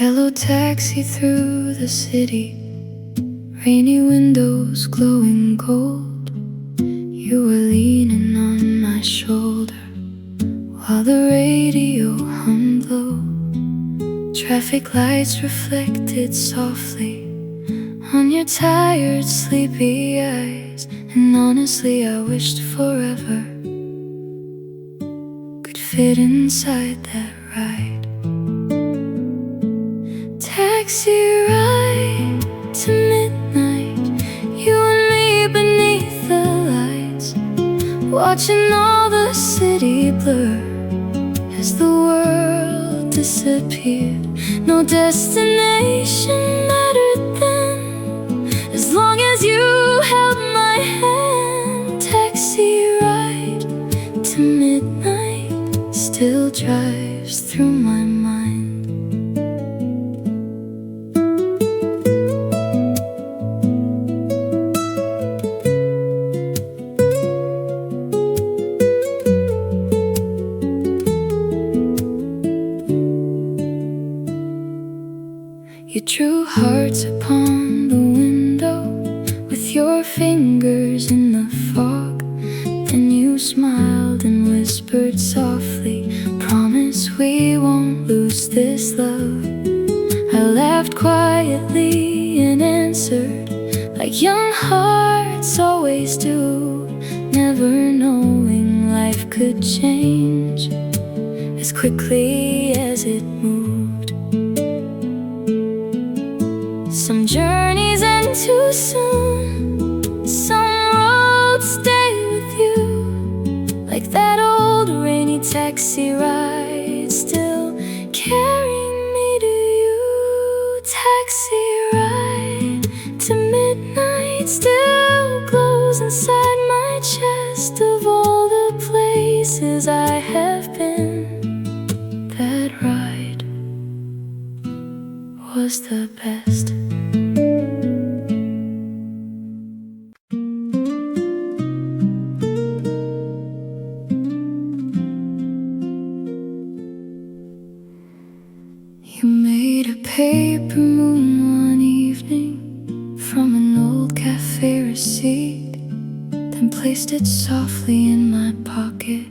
Yellow taxi through the city, rainy windows glowing gold. You were leaning on my shoulder while the radio hummed low. Traffic lights reflected softly on your tired, sleepy eyes. And honestly, I wished forever could fit inside that ride. Taxi ride to midnight, you and me beneath the lights, watching all the city blur as the world disappeared. No destination mattered then, as long as you held my hand. Taxi ride to midnight still drives through my mind. You drew hearts upon the window with your fingers in the fog. Then you smiled and whispered softly, promise we won't lose this love. I laughed quietly and answered like young hearts always do, never knowing life could change as quickly as it moved. Some journeys end too soon, some roads stay with you, like that old rainy taxi ride still carrying me to you. Taxi ride to midnight still glows inside my chest. Of all the places I have been, that ride was the best. You made a paper moon one evening from an old cafe receipt, then placed it softly in my pocket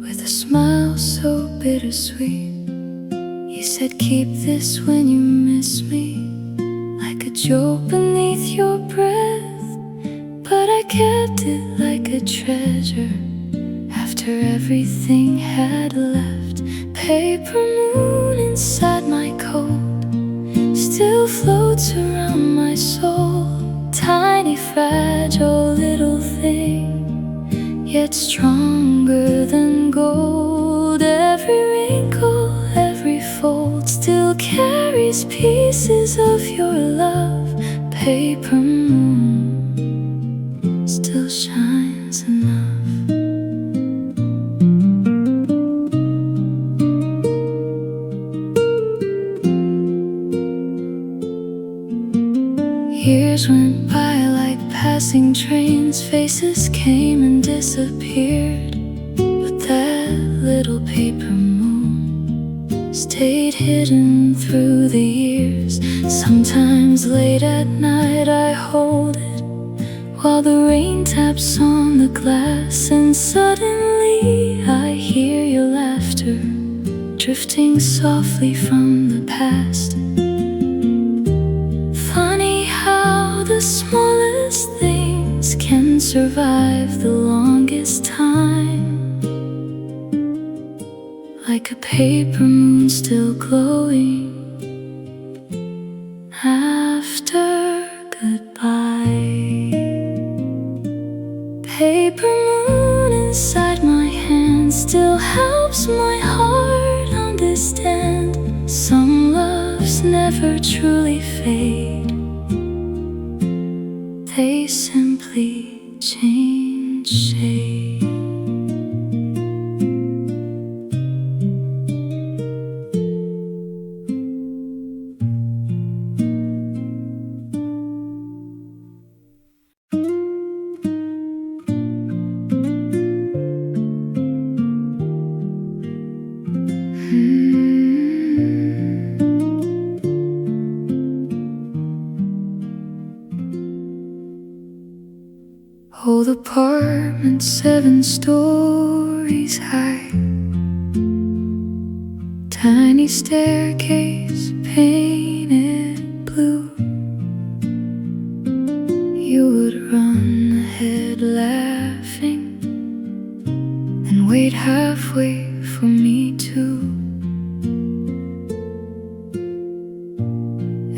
with a smile so bittersweet. You said keep this when you miss me, like a joke beneath your breath, but I kept it like a treasure after everything had left. Paper moon inside my coat still floats around my soul. Tiny, fragile little thing, yet stronger than gold. Every wrinkle, every fold still carries pieces of your love. Paper moon still shines enough. Years went by like passing trains, faces came and disappeared, but that little paper moon stayed hidden through the years. Sometimes late at night I hold it while the rain taps on the glass, and suddenly I hear your laughter drifting softly from the past. The smallest things can survive the longest time, like a paper moon still glowing after goodbye. Paper moon inside my hand still helps my heart understand. Some loves never truly fade, they simply change shade. Old apartment, 7 stories high, tiny staircase painted blue. You would run ahead laughing and wait halfway for me too.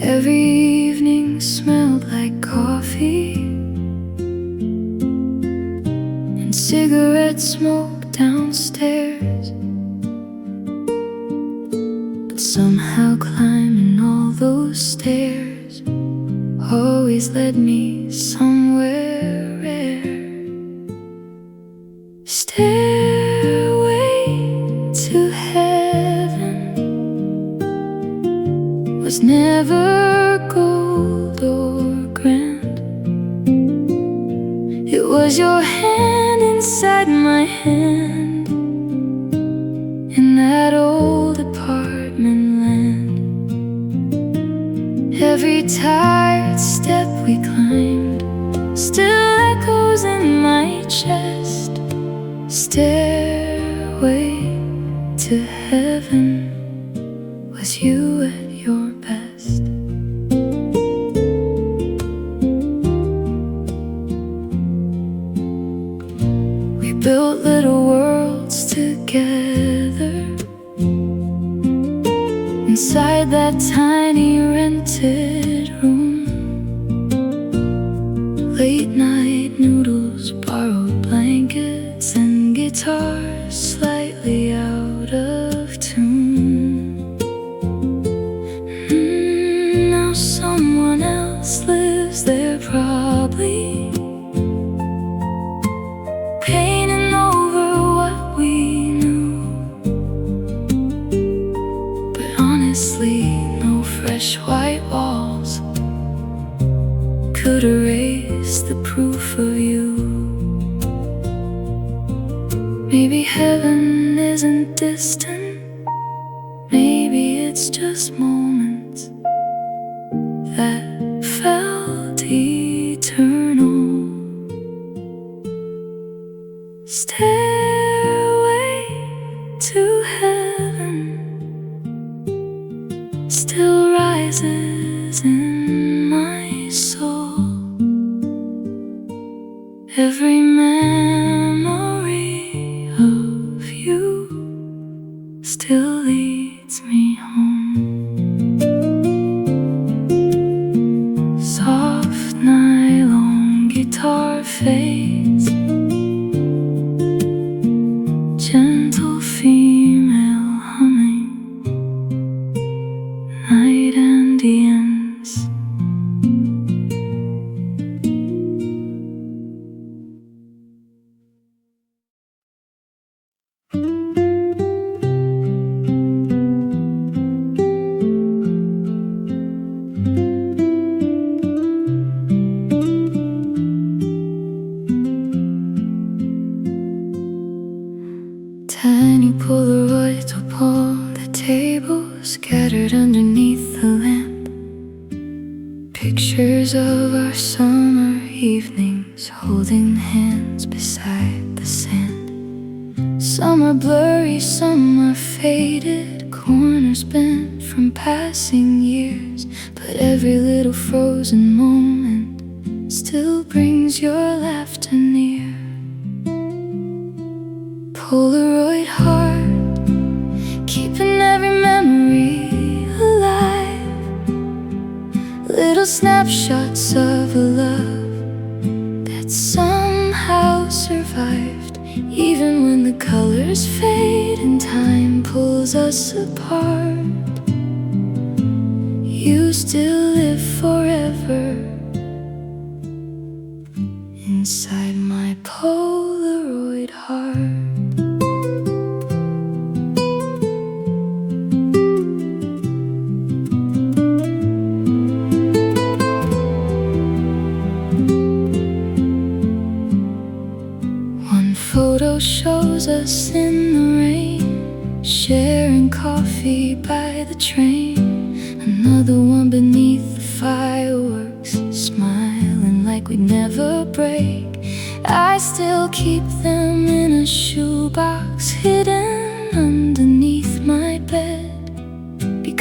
Every evening smelled like coffee and cigarette smoke downstairs. But somehow climbing all those stairs always led me somewhere rare. Stairway to heaven was never gold or grand. It was your hand inside my hand in that old apartment land. Every tired step we climbed still echoes in my chest. Stairway to heaven was you at your best. We built little worlds together inside that tiny rented room. Late night noodles, borrowed blankets, and guitars slightly out of tune. Now someone else lives there probably, painting over what we knew. But honestly, no fresh white walls could erase the proof of you. Maybe heaven isn't distant, maybe it's just moments that felt eternal. Stairway to heaven still rises in my soul. Every memory of you still leads me home. Soft nylon guitar fades, gentle female humming, night and ends. Tiny Polaroids upon the table, scattered underneath the lamp. Pictures of our summer evenings, holding hands beside the sand. Some are blurry, some are faded, corners bent from passing years. But every little frozen moment still brings your laughter near. Polaroid heart, keeping every memory alive. Little snapshots of a love that somehow survived. Even when the colors fade and time pulls us apart, you still live forever inside my Polaroid heart. Photo shows us in the rain, sharing coffee by the train. Another one beneath the fireworks, smiling like we'd never break.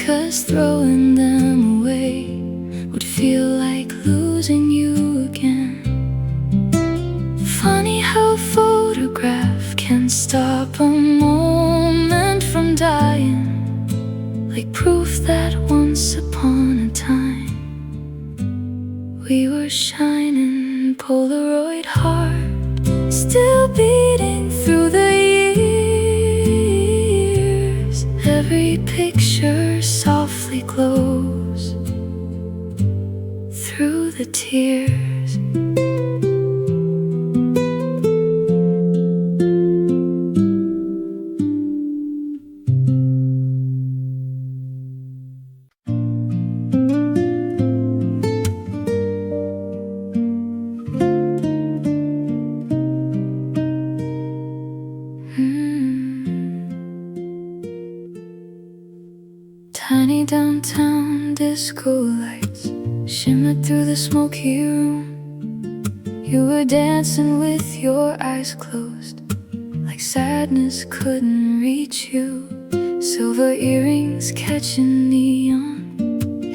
'cause throwing them away would feel like losing you again. Funny how a photograph can stop a moment from dying, like proof that once upon a time we were shining. Polaroid heart still beating through the years. Every picture softly glows through the tears. Tiny downtown disco lights shimmered through the smoky room. You were dancing with your eyes closed, like sadness couldn't reach you. Silver earrings catching neon,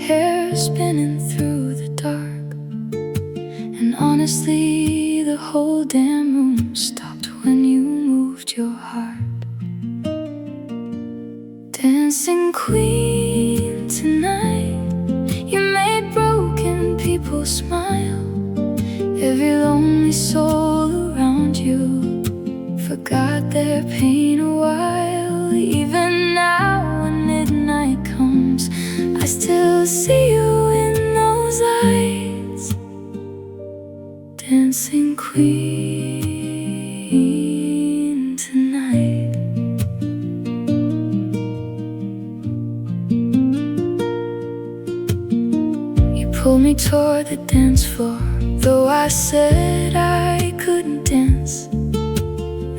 hair spinning through the dark. And honestly, the whole damn room stopped when you moved your heart. Dancing queen tonight, you made broken people smile. Every lonely soul around you forgot their pain a while. Even now when midnight comes, I still see you in those lights. Dancing queen tonight. Pulled me toward the dance floor, though I said I couldn't dance,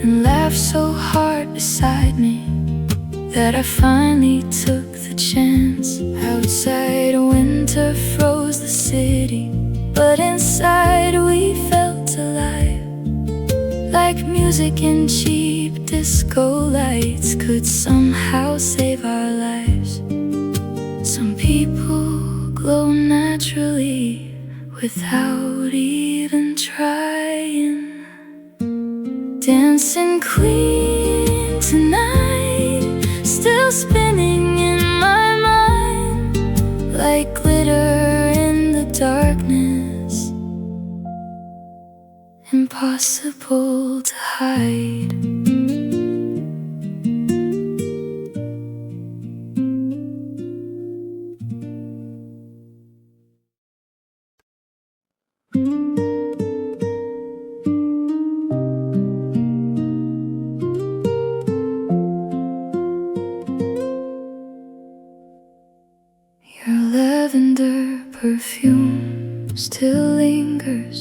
and laughed so hard beside me that I finally took the chance. Outside winter froze the city, but inside we felt alive, like music and cheap disco lights could somehow save our lives. Some people glow naturally without even trying. Dancing queen tonight, still spinning in my mind, like glitter in the darkness, impossible to hide. Your lavender perfume still lingers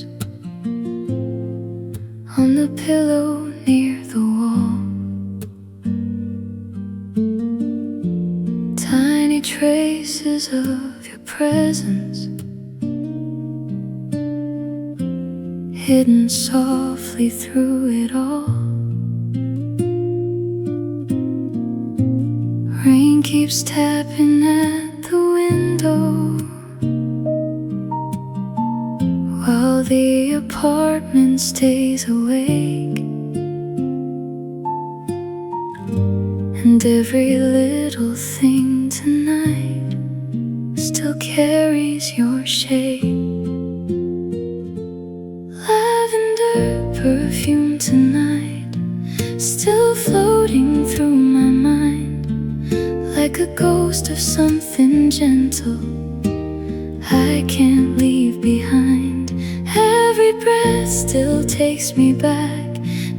on the pillow near the wall. Tiny traces of your presence hidden softly through it all. Rain keeps tapping at the window while the apartment stays awake, and every little thing tonight still carries your shade. Lavender perfume tonight, still floating through my mind, like a ghost of something gentle I can't leave behind. Every breath still takes me back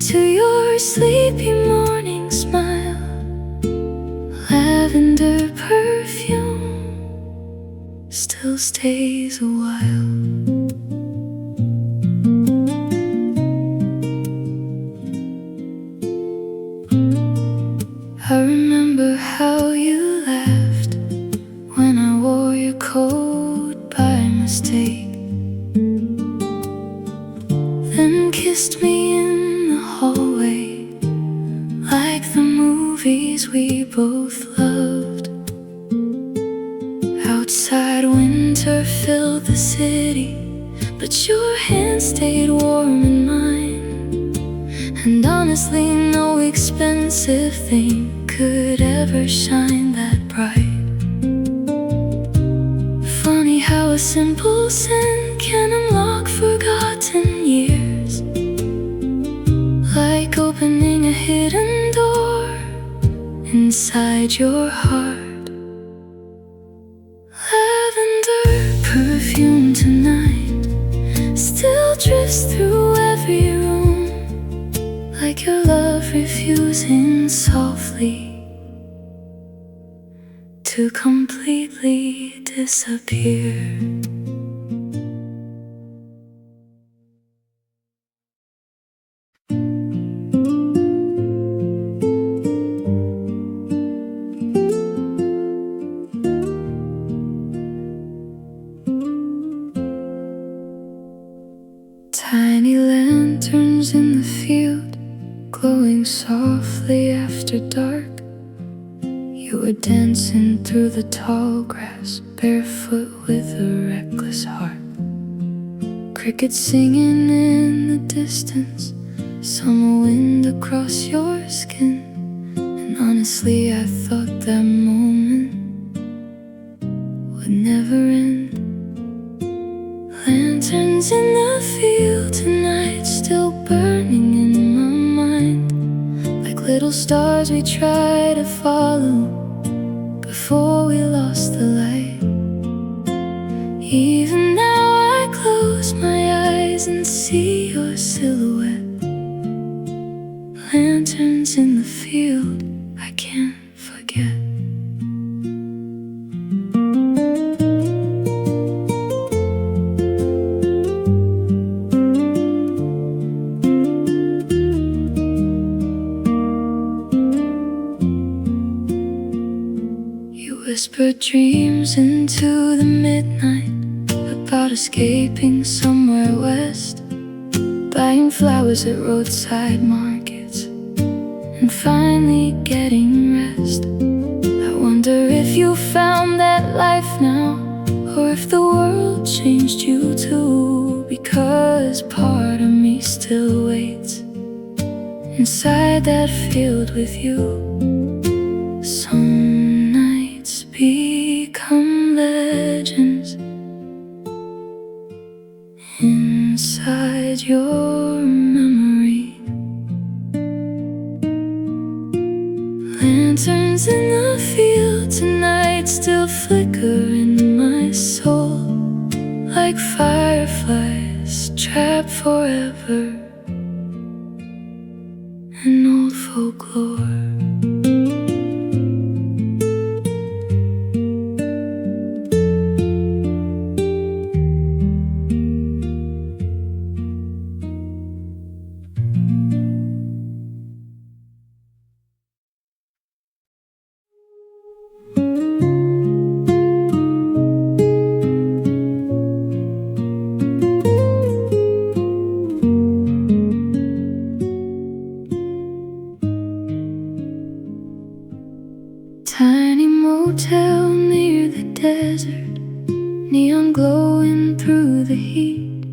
to your sleepy morning smile. Lavender perfume still stays a while. I remember how you laughed when I wore your coat by mistake, then kissed me in the hallway like the movies we both loved. winter filled the city, but your hand stayed warm in mine. And honestly, no expensive thing could ever shine that bright. Funny how a simple scent can unlock forgotten years, like opening a hidden door inside your heart. Lavender perfume tonight still drifts through every room, like your love refusing softly to completely disappear. Tiny lanterns in the field, glowing softly after dark. You were dancing through the tall grass, barefoot with a reckless heart. Crickets singing in the distance, summer wind across your skin. And honestly, I thought that moment would never end. Lanterns in the field tonight, still burning in my mind, like little stars we try to follow before we lost the light. Even now I close my eyes and see your silhouette. Lanterns in the field, I can't forget. Whispered dreams into the midnight about escaping somewhere west, buying flowers at roadside markets, and finally getting rest. I wonder if you found that life now, or if the world changed you too, because part of me still waits inside that field with you. Some become legends inside your memory. Lanterns in the field tonight still flicker in my soul, like fireflies trapped forever in old folklore. Tiny motel near the desert, neon glowing through the heat.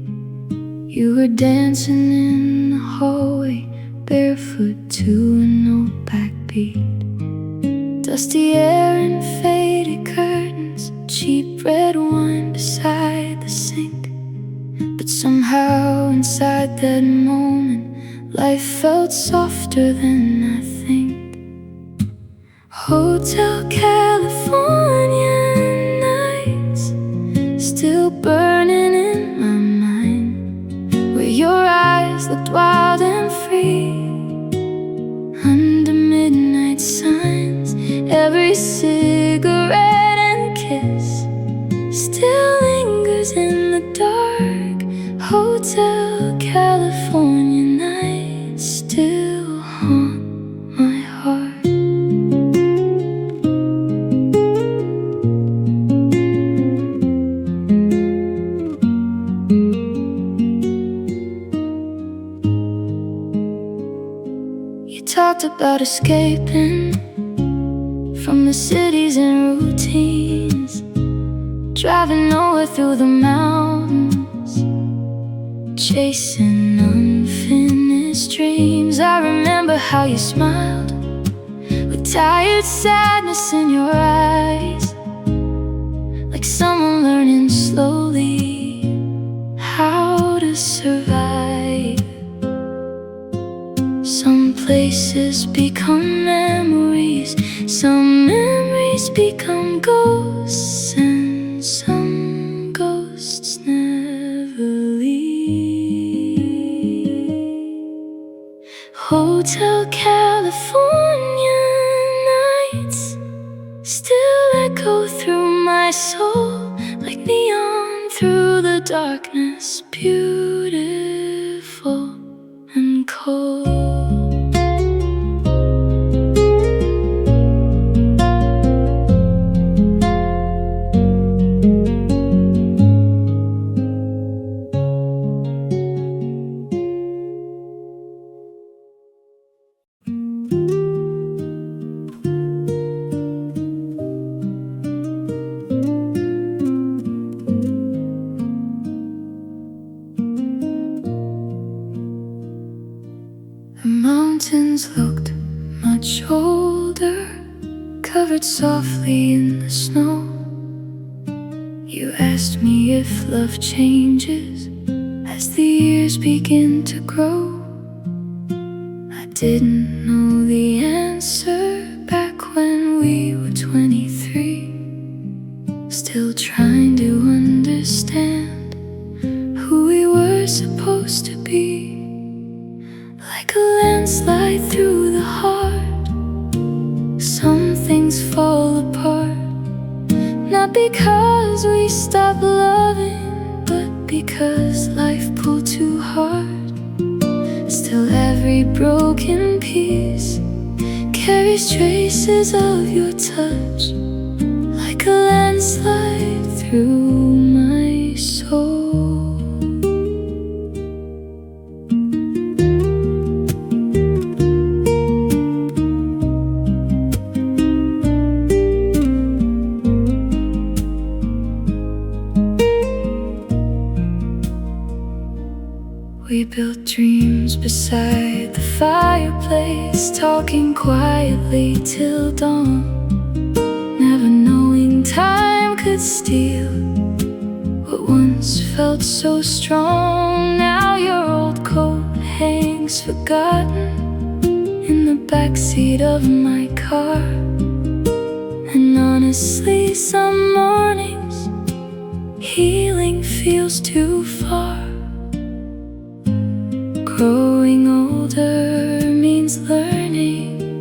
You were dancing in the hallway, barefoot to an old backbeat. Dusty air and faded curtains, cheap red wine beside the sink. But somehow inside that moment, life felt softer than I think. Hotel California nights still burning in my mind, where your eyes looked wild and free under midnight signs. Every cigarette and kiss still lingers in the dark. Hotel California nights still haunt my heart. Talked about escaping from the cities and routines, driving nowhere through the mountains, chasing unfinished dreams. I remember how you smiled with tired sadness in your eyes, like someone learning slowly how to survive. Some places become memories, some memories become ghosts, and some ghosts never leave. Hotel California nights still echo through my soul like neon through the darkness, beautiful and cold. The mountains looked much older, covered softly in the snow. You asked me if love changes as the years begin to grow. I didn't know the answer back when we were 23, still trying to understand who we were supposed to be. Like a landslide through the heart, some things fall apart, not because we stopped loving, but because life pulled too hard. Still every broken piece carries traces of your touch, like a landslide through my soul. We built dreams beside the fireplace, talking quietly till dawn, never knowing time could steal what once felt so strong. Now your old coat hangs forgotten in the backseat of my car, and honestly some mornings healing feels too far. Growing older means learning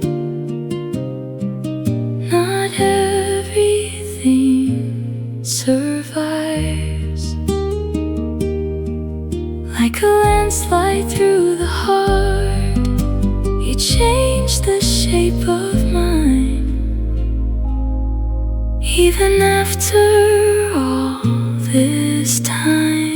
not everything survives. Like a landslide through the heart, you change the shape of mine. Even after all this time,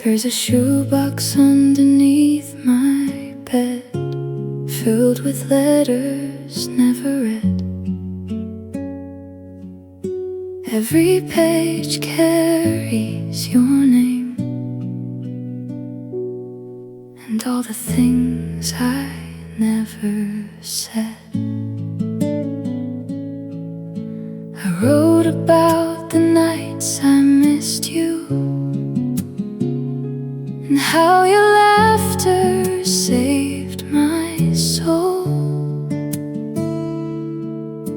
there's a shoebox underneath my bed, filled with letters never read. Every page carries your name and all the things I never said. I wrote about the nights I missed you, and how your laughter saved my soul.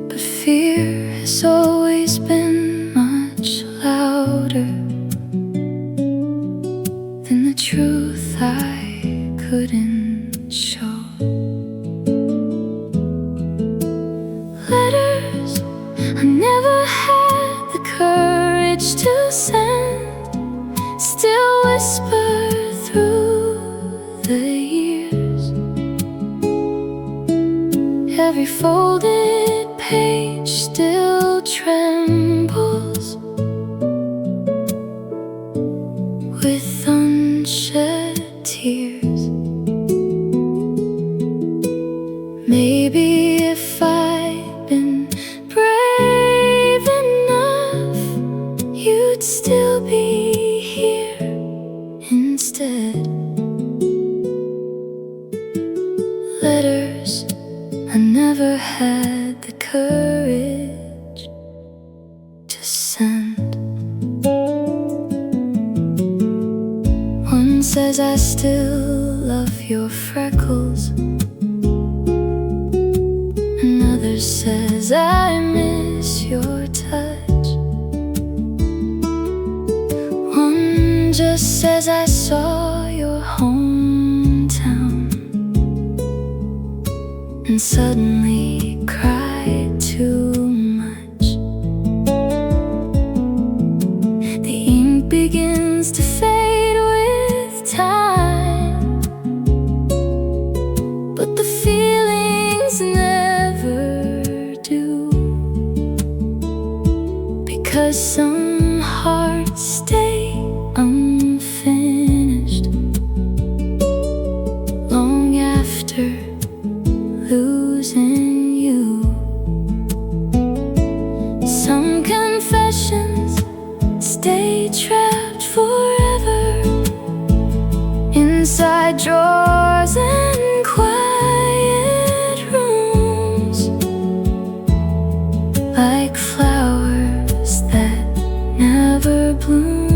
But fear has always been much louder than the truth I couldn't show. Letters I never had the courage to send still whisper through the years. Every folded page still trembles with unshed tears. Maybe if I'd been brave enough, you'd still be here instead. Letters I never had the courage to send. One says I still love your freckles, another says I miss your touch. One just says I saw your hometown and suddenly cried too much. The ink begins to fade with time, but the feelings never do, because some hearts stay unfinished long after losing you. Some confessions stay trapped forever inside drawers and quiet rooms, like flowers that never bloom.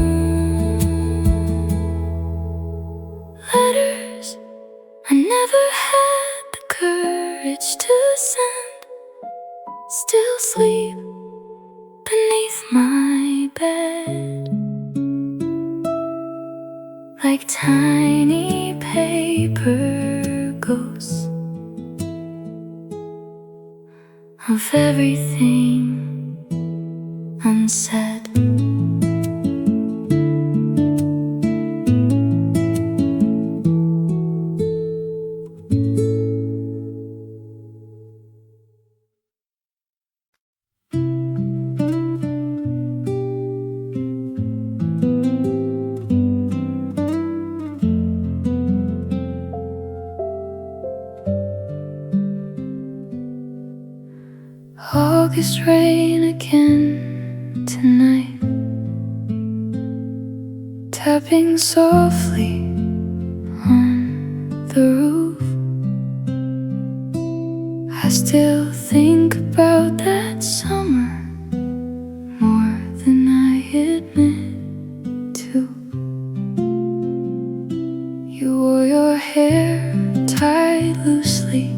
Letters I never had the courage to send still sleep beneath my bed, like tiny paper ghosts of everything unsaid. August rain again tonight, tapping softly on the roof. I still think about that summer more than I admit to. You wore your hair tied loosely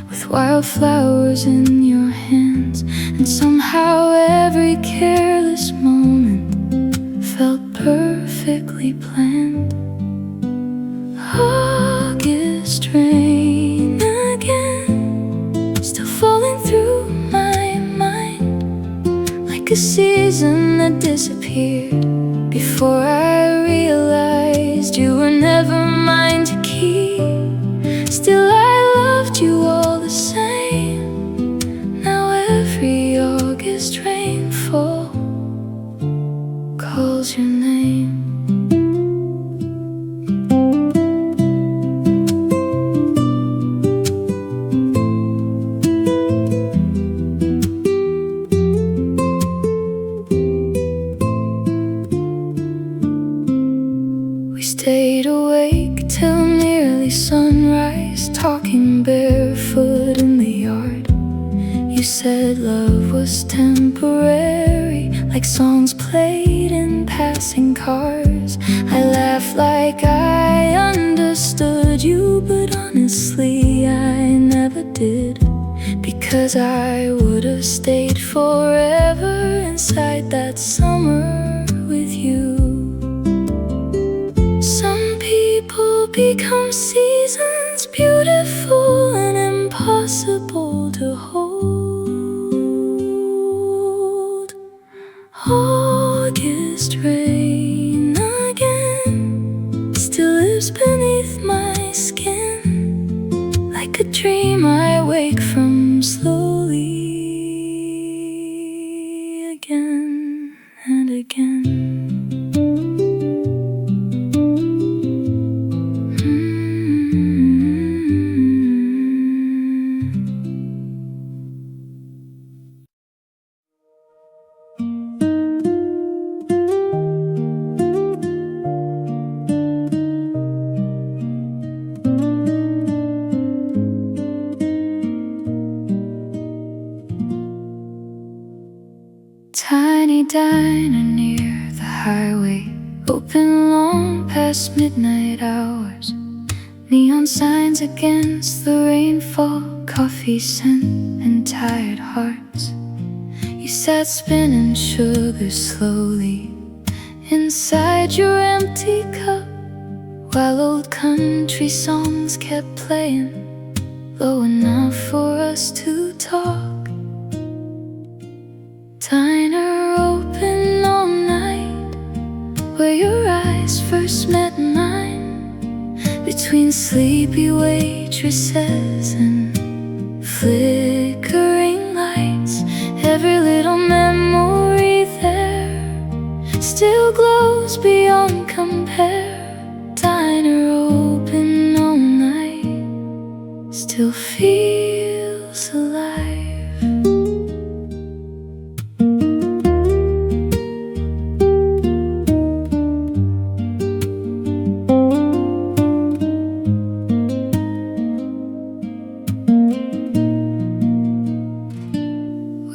with wildflowers in your hands, and somehow every careless moment felt perfectly planned. August rain again, still falling through my mind, like a season that disappeared before I realized you were never mine to keep. Still I loved you all the same. Now every August rainfall calls your name. We stayed awake till nearly sunrise, talking barefoot in the yard. You said love was temporary, like songs played in passing cars. I laughed like I understood you, but honestly I never did, because I would have stayed forever inside that summer with you. Some people become seasons, beautiful and impossible to hold. August rain again still lives beneath my skin, like a dream I wake from slowly. Tiny diner near the highway, open long past midnight hours. Neon signs against the rainfall, coffee scent and tired hearts. You sat spinning sugar slowly inside your empty cup, while old country songs kept playing low enough for us to talk. Diner open all night, where your eyes first met mine, between sleepy waitresses and flickering lights. Every little memory there still glows beyond compare. Diner open all night still feels alive.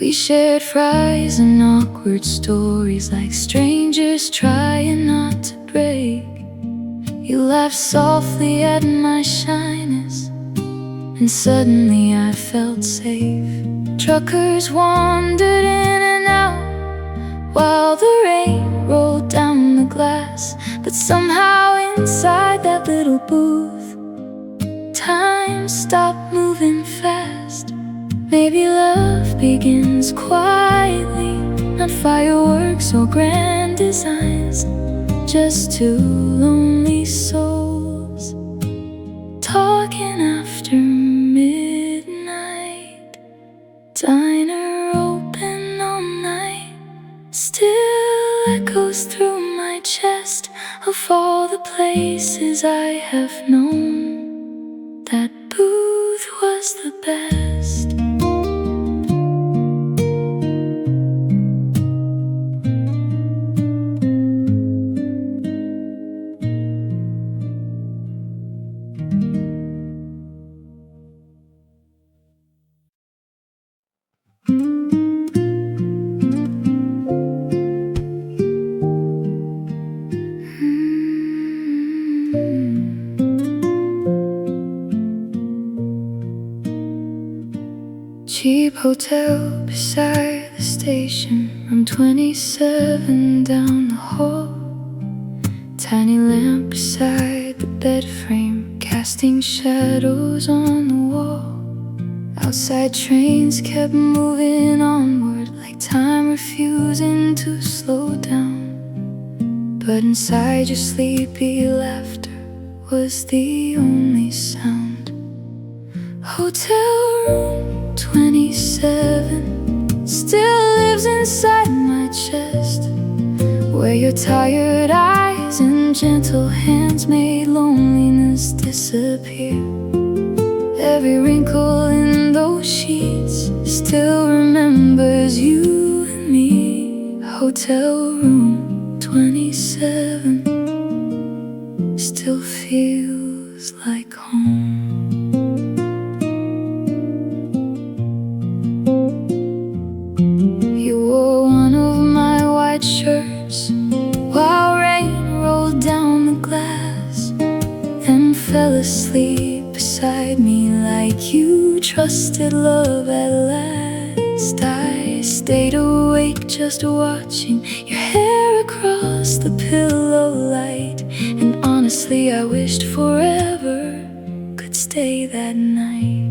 We shared fries and awkward stories, like strangers trying not to break. You laughed softly at my shyness, and suddenly I felt safe. Truckers wandered in and out while the rain rolled down the glass, but somehow inside that little booth, time stopped moving fast. Maybe love begins quietly, not fireworks or grand designs, just two lonely souls talking after midnight. Diner open all night still echoes through my chest of all the places I have known. That booth was the best. Cheap hotel beside the station, room 27 down the hall. Tiny lamp beside the bed frame, casting shadows on the wall. Outside trains kept moving onward, like time refusing to slow down. But inside your sleepy laughter was the only sound. Hotel room 27 still lives inside my chest, where your tired eyes and gentle hands made loneliness disappear. Every wrinkle in those sheets still remembers you and me. Hotel room 27 still feels like home. You wore one of my white shirts while rain rolled down the glass, then fell asleep beside me like you trusted love at last. I stayed awake just watching your hair across the pillow light, and honestly I wished forever could stay that night.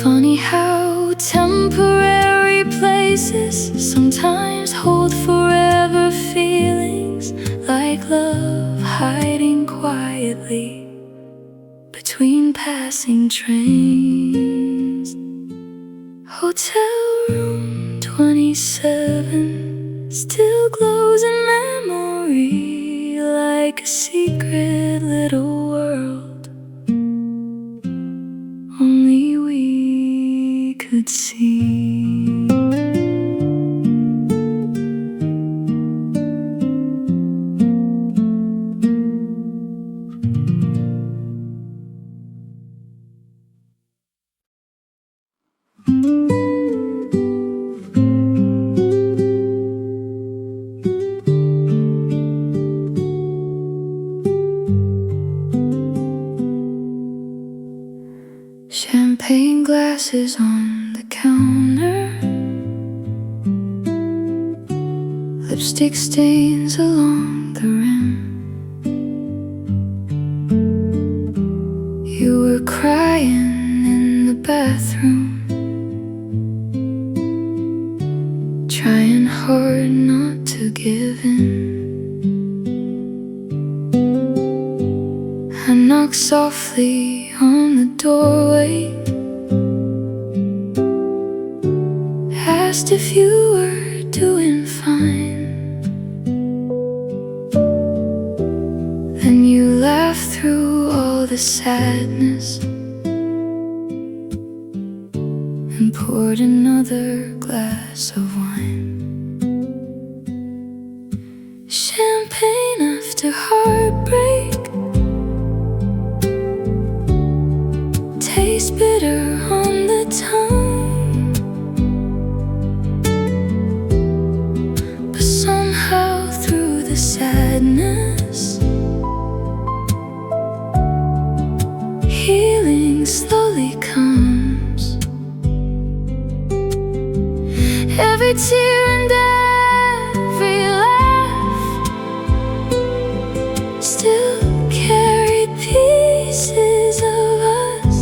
Funny how temporary places sometimes hold forever feelings, like love hiding quietly between passing trains. Hotel room 27 still glows in memory, like a secret little world only we could see. Clean glasses on the counter, lipstick stains along the rim. You were crying in the bathroom, trying hard not to give in. I knocked softly on the doorway, asked if you were doing fine. Then you laughed through all the sadness and poured another glass of wine. Champagne after heartbreak tastes bitter on the tongue, but somehow through the sadness, healing slowly comes. Every tear and every laugh still carried pieces of us.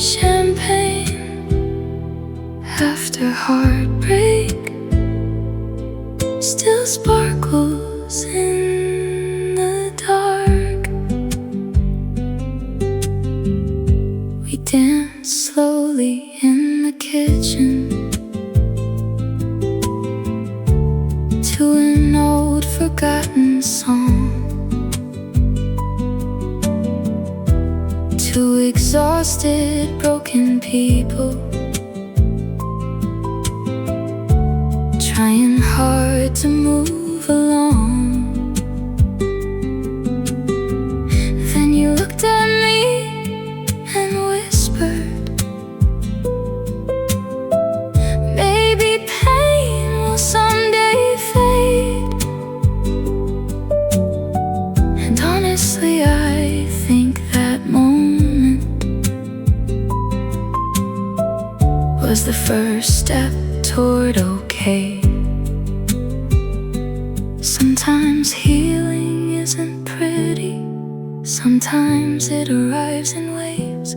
Champagne after heartbreak still sparkles in the dark. We dance slowly in the kitchen to an old forgotten song. Two exhausted, broken people trying hard to move along. Then you looked at me and whispered, maybe pain will someday fade. And honestly, I think that moment was the first step toward okay. Sometimes healing isn't pretty, sometimes it arrives in waves,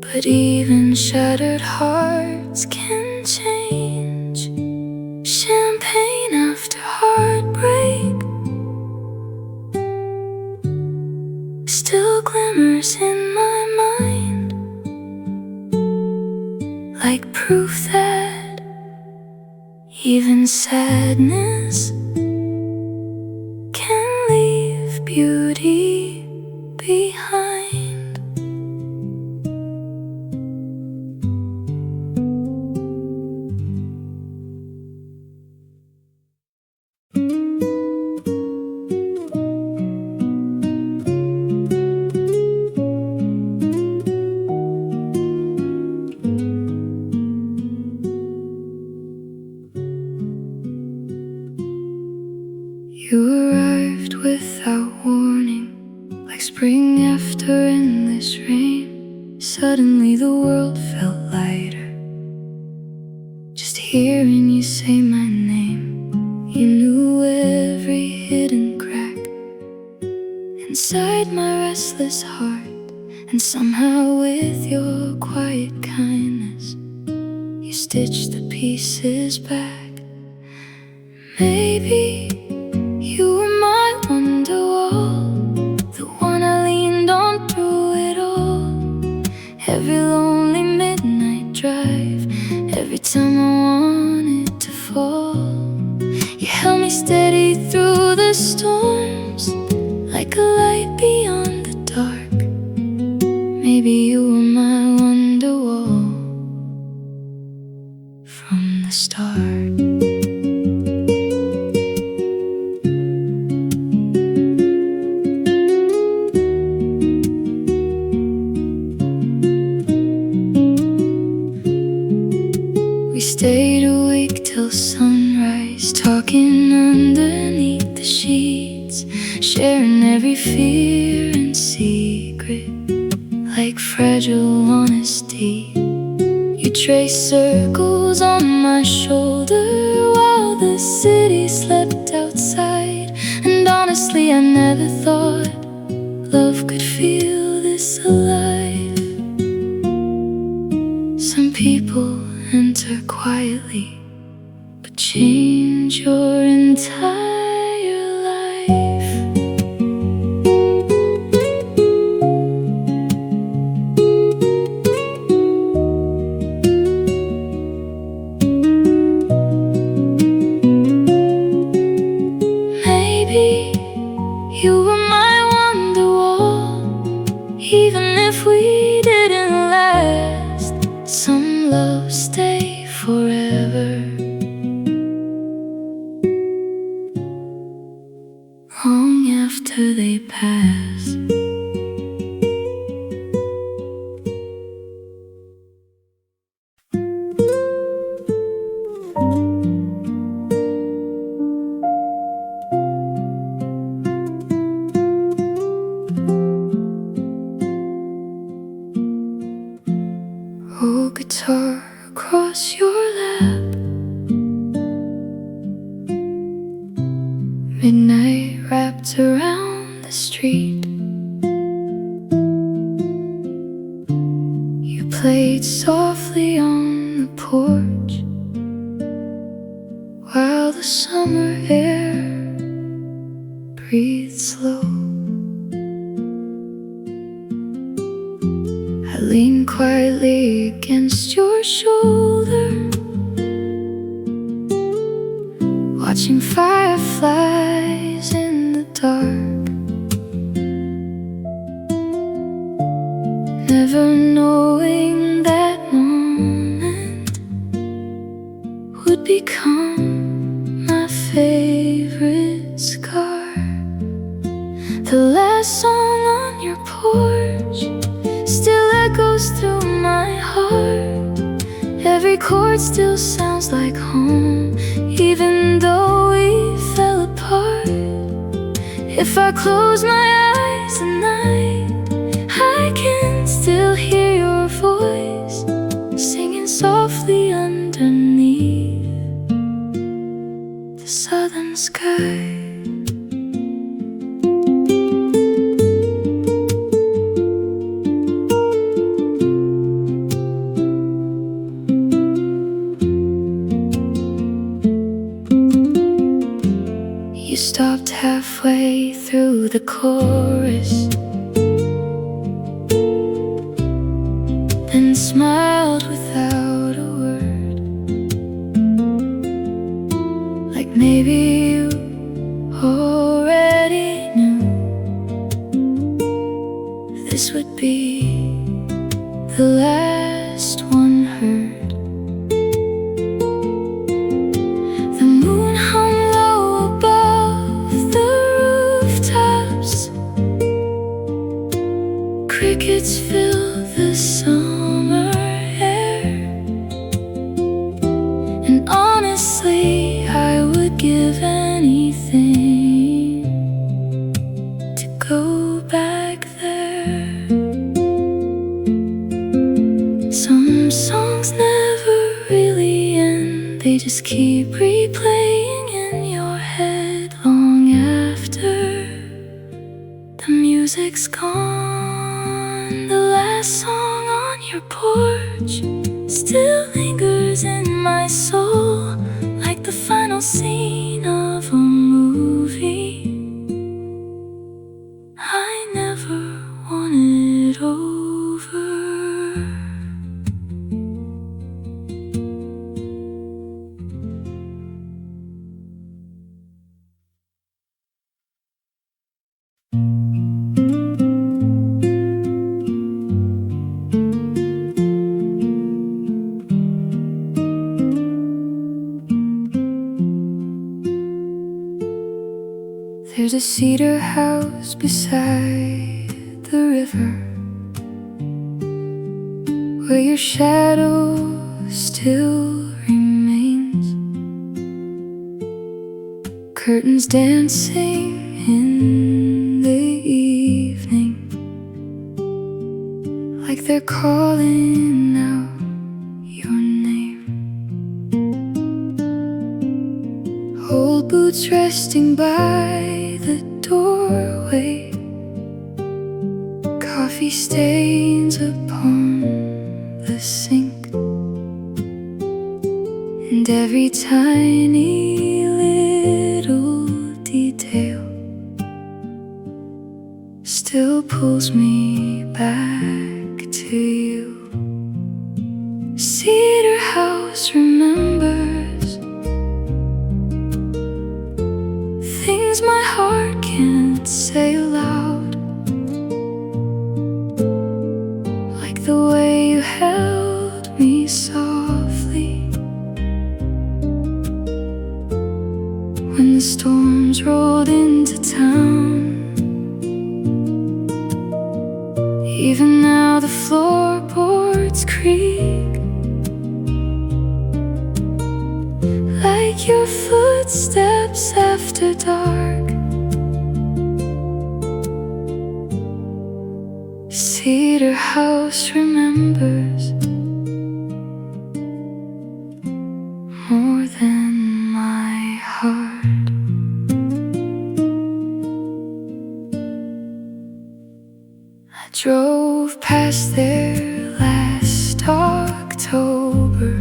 but even shattered hearts can change. Champagne after heartbreak still glimmers in my mind, like proof that even sadness can leave beauty behind. You arrived without warning, like spring after endless rain. Suddenly the world felt lighter, just hearing you say my name. You knew every hidden crack inside my restless heart, and somehow with your quiet kindness, you stitched the pieces back. Maybe you were my wonder wall, the one I leaned on through it all. Every lonely midnight drive, every time I wanted to fall, you held me steady through the storms, like a light beyond the dark. Maybe you were my wonder wall from the start. We stayed awake till sunrise, talking underneath the sheets, sharing every fear and secret. like fragile honesty. You trace circles on my shoulder while the city slept outside. And honestly, I never thought love could feel this alive. Some people enter quietly, but change your entire life. Maybe you were my wonder wall, even if we didn't last. Some love stay forever, long after they pass. Oh, guitar across your lap, midnight wrapped around the street. You played softly on the porch while the summer air breathed slow. I leaned quietly against your shoulder, watching fireflies in the dark, never knowing that moment would become my favorite scar. The last song on your porch still echoes through my heart. Every chord still sounds like home, even though we fell apart. If I close my eyes at night, I can still hear your voice singing softly underneath the southern sky. You stopped halfway through the chorus, then smiled without a word, like maybe you already knew this would be the last one heard. The moon hung low above the rooftops, crickets fill the summer air, and honestly, I would give anything to go back there. Some songs never really end, they just keep replaying in your head long after the music's gone. The last song on your porch still lingers in my soul, like the final scene of a movie I never wanted over. There's a cedar house beside the river, where your shadow still remains. Curtains dancing in the evening, like they're calling out your name. Old boots resting by the doorway, coffee stains upon the sink, and every tiny little detail still pulls me back to you. Cedar house remembers things my heart can't say aloud, like the way you held me softly when the storms rolled into town. Even now the floorboards creak, like your footsteps after dark. Cedar house remembers more than my heart. I drove past there last October.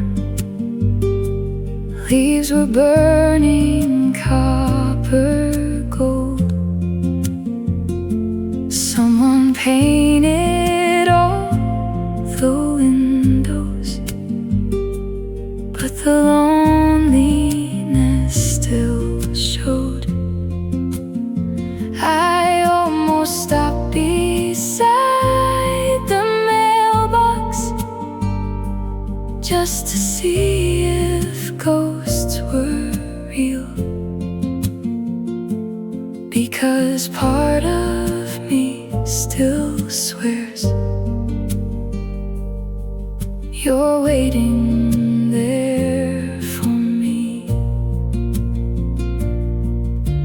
Leaves were burning copper gold. Someone painted all the windows, but the loneliness still showed. I almost stopped beside the mailbox just to see if ghosts were real, because part of me still swears you're waiting there for me.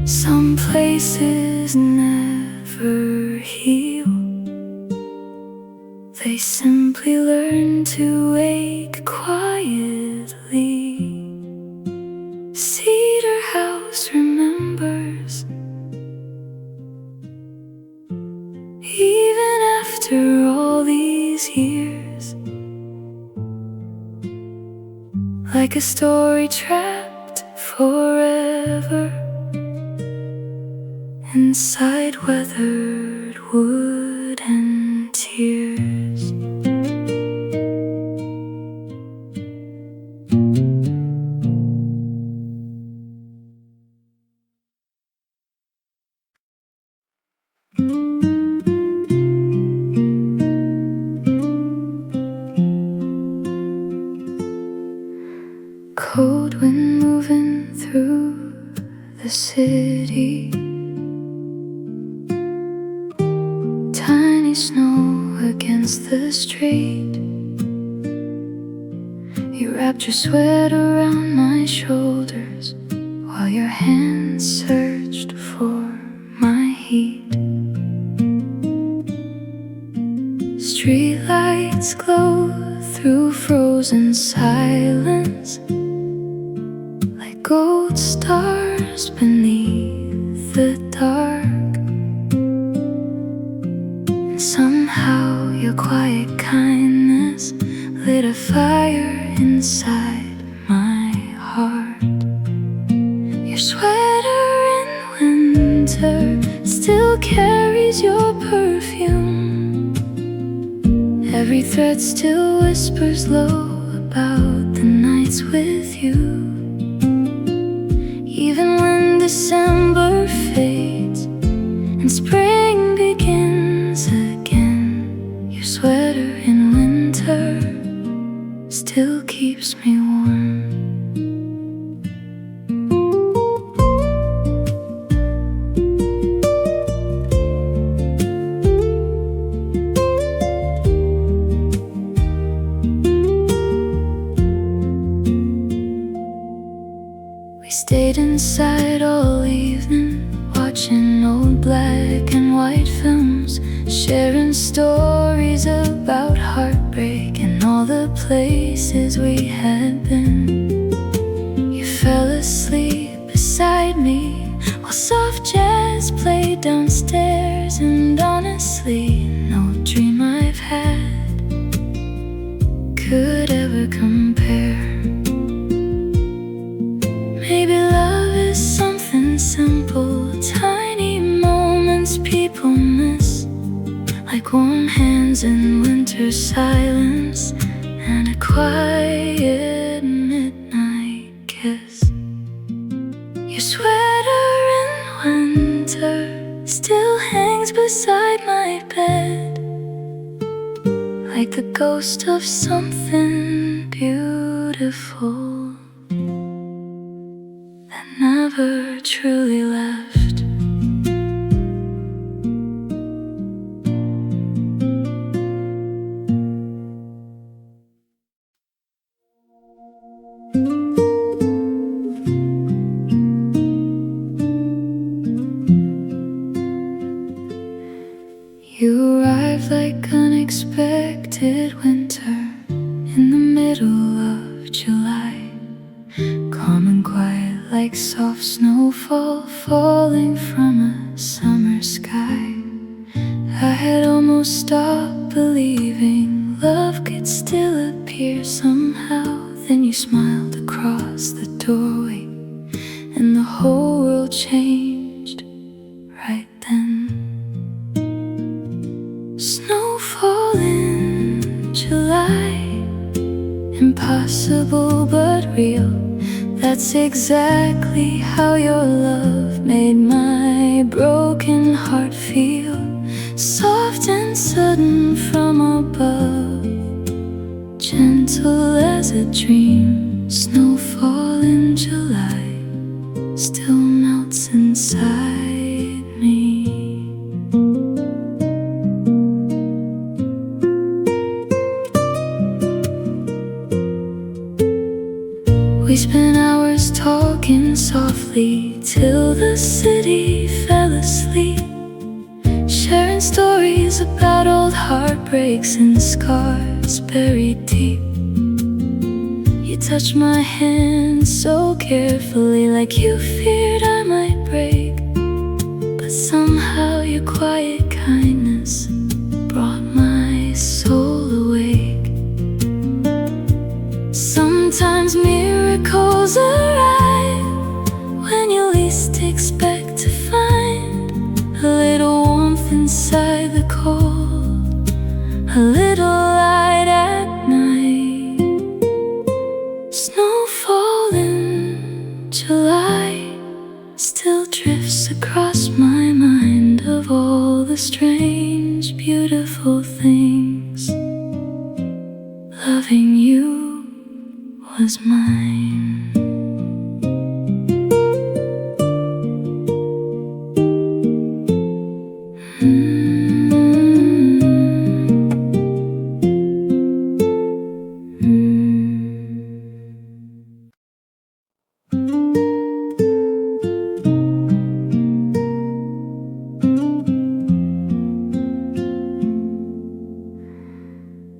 Some places never heal, they simply learn to wake quietly. Cedar house remembers even after all these years, like a story trapped forever inside weathered wood and tears. Cold wind moving through the city, tiny snow against the street. You wrapped your sweat around my shoulders while your hands searched for my heat. Streetlights glow through frozen silence, like gold stars beneath the dark. And somehow your quiet kindness lit a fire inside my heart. Your sweater in winter still carries your perfume. Every thread still whispers low about the nights with you. Even when December fades and spring begins again, your sweater in winter still keeps me warm. We stayed inside all evening, watching old black and white films, sharing stories about places we had been. You fell asleep beside me while soft jazz played downstairs. And honestly, no dream I've had could ever compare. Maybe love is something simple, tiny moments people miss, like warm hands in winter silence and a quiet midnight kiss. Your sweater in winter still hangs beside my bed, like the ghost of something beautiful that never truly left. You arrived like unexpected winter in the middle of July, calm and quiet like soft snowfall falling from a summer sky. I had almost stopped believing love could still appear somehow. Then you smiled across the doorway and the whole world changed right then. Snowfall in July, impossible but real. That's exactly how your love made my broken heart feel. Soft and sudden from above, gentle as a dream. Snowfall in July still melts inside me. We spent hours talking softly till the city fell asleep, sharing stories about old heartbreaks and scars buried deep. You touched my hand so carefully, like you feared I might break. But somehow your quiet kindness brought my soul awake. Sometimes miracles arrive when you least expect to find a little warmth inside the cold, a little light at night. Snowfall in July still drifts across my mind, of all the strange, beautiful things. Loving you was mine.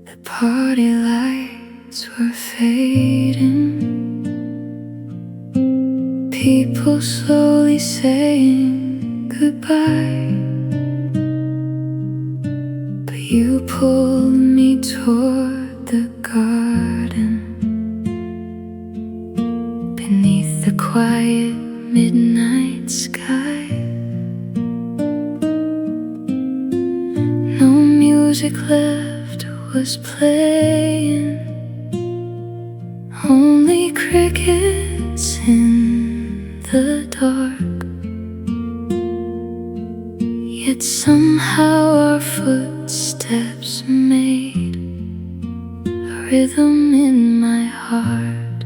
The party lights were fading, people slowly saying goodbye. But you pulled me toward the garden, beneath the quiet midnight sky. No music left was playing, only crickets in the dark. Yet somehow our footsteps made a rhythm in my heart.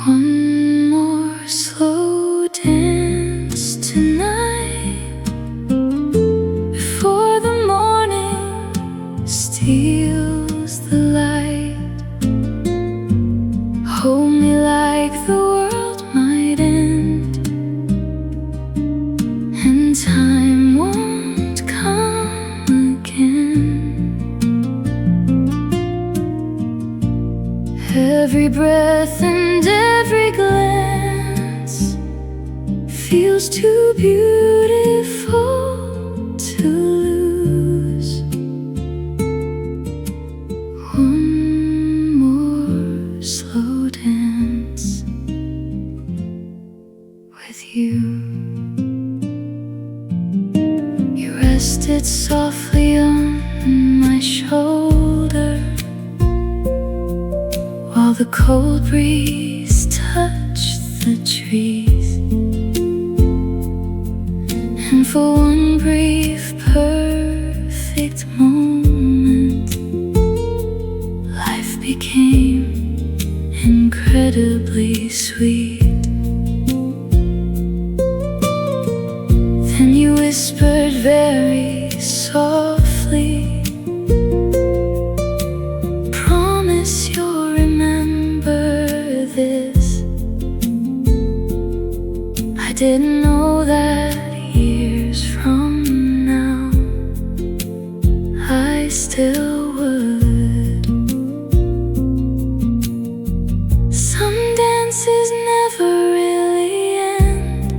One more slow dance tonight before the morning steals the light. Hold me like the world might end, and time won't come again. Every breath and every glance feels too beautiful to lose. One more slow dance with you. You rested softly on my shoulder while the cold breeze touched the trees. And for one brief perfect moment, life became incredibly sweet. Then you whispered very softly, promise you'll remember this. I didn't know that years from now I still would. Some dances never really end,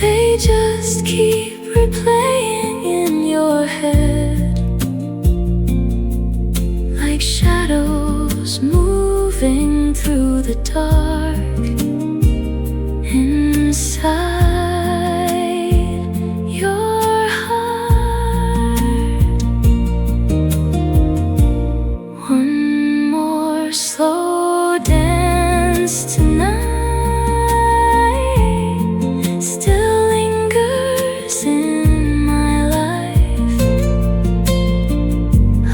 they just keep replaying in your head, like shadows moving through the dark inside your heart. One more slow dance tonight still lingers in my life,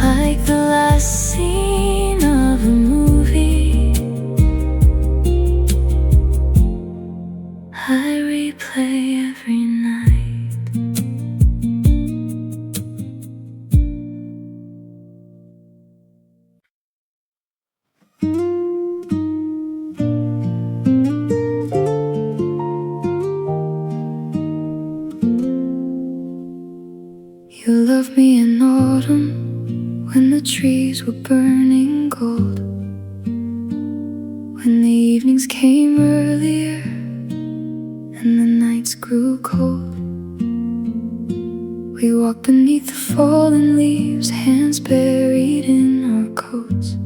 like the last scene of a movie I replay every night. You loved me in autumn when the trees were burning gold, when the evenings came earlier and the nights grew cold. We walked beneath the fallen leaves, hands buried in our coats,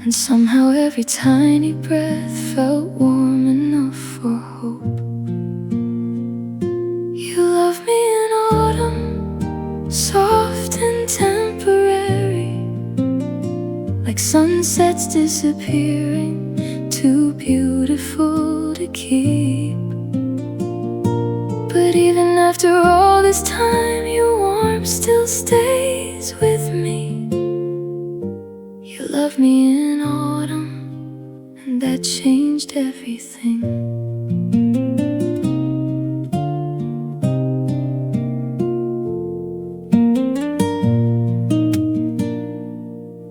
and somehow every tiny breath felt warm enough for hope. You love me in autumn, soft and temporary, like sunsets disappearing, too beautiful to keep. But even after all this time, your warmth still stays with me. You love me in autumn, and that changed everything.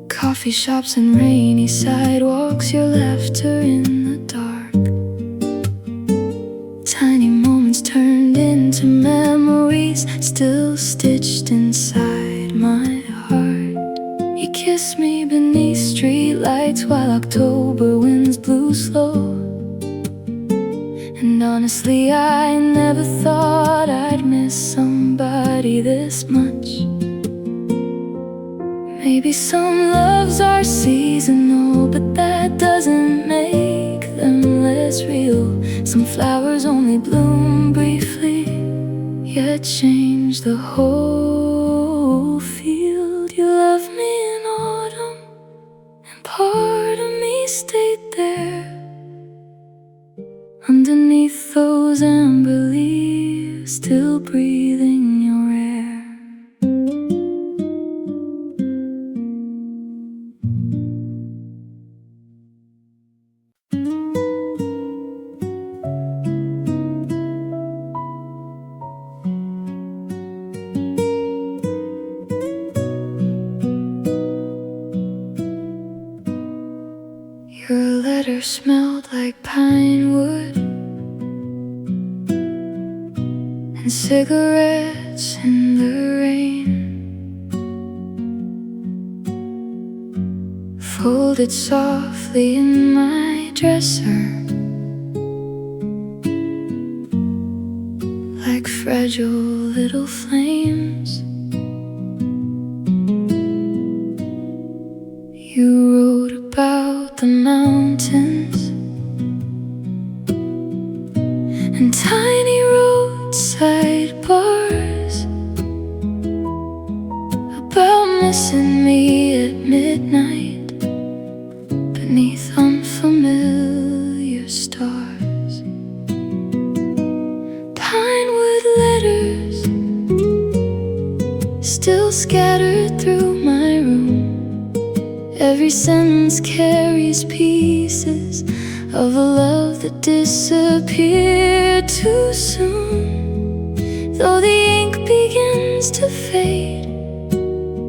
Coffee shops and rainy sidewalks, your laughter in the dark, tiny moments turned into memories, still stitched inside my heart. You kissed me beneath streetlights while October winds blew slow, and honestly I never thought I'd miss somebody this much. Maybe some loves are seasonal, but that doesn't make them less real. Some flowers only bloom briefly, yet change the whole field. You love me in autumn, and part of me stayed there, underneath those amber leaves, still breathing your air. Your letter smelled like pine wood and cigarettes in the rain. folded softly in my dresser, like fragile little flames. You wrote about the mountains and tiny roadside bars, about missing me at midnight beneath unfamiliar stars. Pinewood letters still scattered through my room. Every sentence carries pieces of a love that disappeared too soon. Though the ink begins to fade,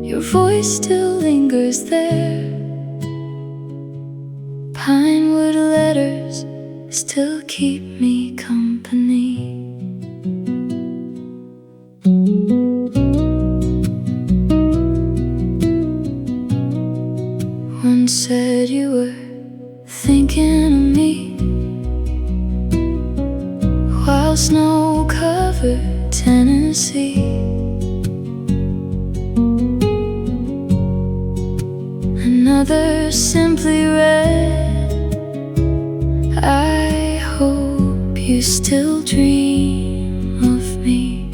your voice still lingers there. Pinewood letters still keep me company. One said you were thinking of me while snow-covered Tennessee. Another simply read, I hope you still dream of me.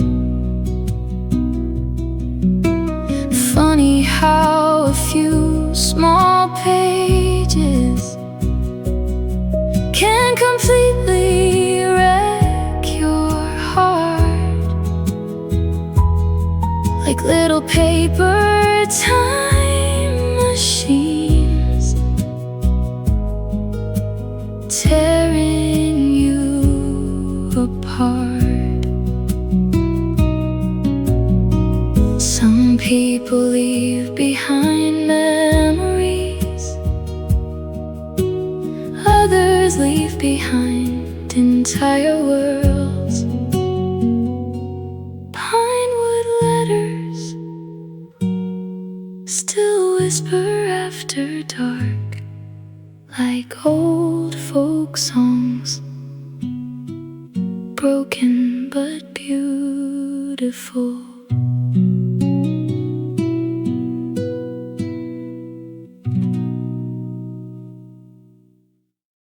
Funny how a few small pages can completely wreck your heart, like little paper time machines tearing you apart. Some people leave behind memories, others leave behind entire worlds. Pinewood letters still whisper after dark, like old folk songs, broken but beautiful.